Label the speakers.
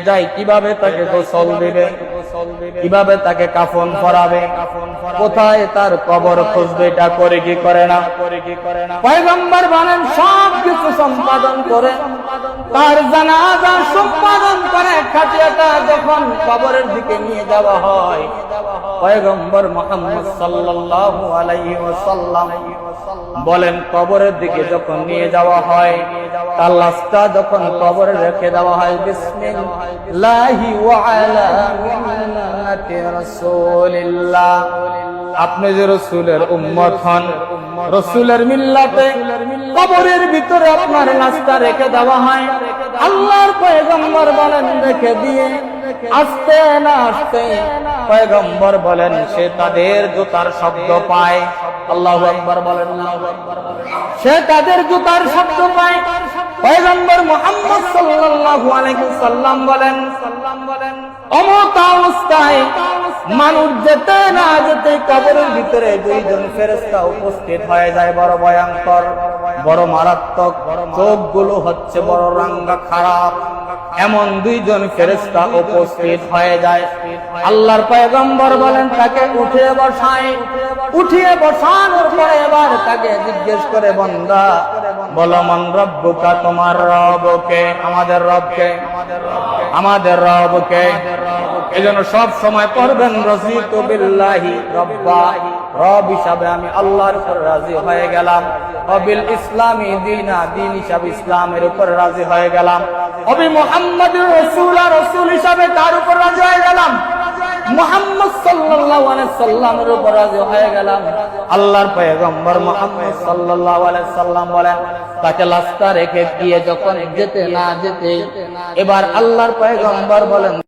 Speaker 1: যায় কিভাবে তাকে গোসল দিবে, কিভাবে তাকে কাফন পরাবে, কোথায় তার কবর খুঁজবে, এটা করে কি করে না? পয়গম্বর বলেন সব কিছু সম্পাদন করে তার জানাজা সম্পাদন করে খাটিয়াটা যখন কবরের দিকে নিয়ে যাওয়া হয়, পয়গম্বর মুহাম্মদ সাল্লাল্লাহু আলাইহি ওয়াসাল্লাম বলেন কবরের দিকে যখন নিয়ে যাওয়া হয়, তার লাশটা যখন কবরে রেখে দেওয়া হয়, বিসমিল্লাহি ওয়া আলা মিল্লাতি রাসূলিল্লাহ, আপনি যে রাসূলের উম্মত হন, রাসূলের মিল্লাতে কবরের ভিতরে আপনার লাশটা রেখে দেওয়া হয়। আল্লাহর পয়গম্বর বলেন রেখে দিয়ে আস্তে না আস্তে পয়গম্বর বলেন সে তাদের জুতার শব্দ পায়। আল্লাহু আকবার বলেন না, সে তাদের জুতার শব্দ পায়। পয়গম্বর মুহাম্মদ সাল্লাল্লাহু আলাইহি ওয়াসাল্লাম বলেন অমত অবস্থায় মানুষ যেতে না যেতে কবরের ভিতরে দুইজন ফেরেশতা উপস্থিত হয়ে যায়। বড় ভয়ঙ্কর, বড় মারাত্মক, চোখগুলো হচ্ছে বড় রাঙ্গা খারাপ, এমন দুইজন ফেরেশতা উপস্থিত হয়ে যায়। আল্লাহর পয়গম্বর বলেন তাকে উঠিয়ে বসায়। উঠিয়ে বসানোর পরে এবার তাকে জিজ্ঞেস করে, বান্দা বলো মান রব্বুকা, তোমার রবকে? আমাদের রবকে, আমাদের রবকে। এজন্য সব সময় পড়বেন রাজিতু বিল্লাহি রাব্বা, রব হিসাবে আমি আল্লাহর উপর রাজি হয়ে গেলাম। ওয়াবিল ইসলামি দীনা, দ্বীন হিসাবে ইসলামের উপর রাজি হয়ে গেলাম। ওবি মুহাম্মাদুর রাসূলা, রাসূল হিসাবে তার উপর রাজি হয়ে গেলাম। মুহাম্মদ সাল্লাল্লাহু আলাইহি সাল্লামের উপর রাজি হয়ে গেলাম। আল্লাহর পয়গম্বর মুহাম্মদ সাল্লাল্লাহু আলাইহি সাল্লাম বলেন তাকে লাশটা রেখে গিয়ে যখন যেতে না যেতে এবার আল্লাহর পয়গম্বর বলেন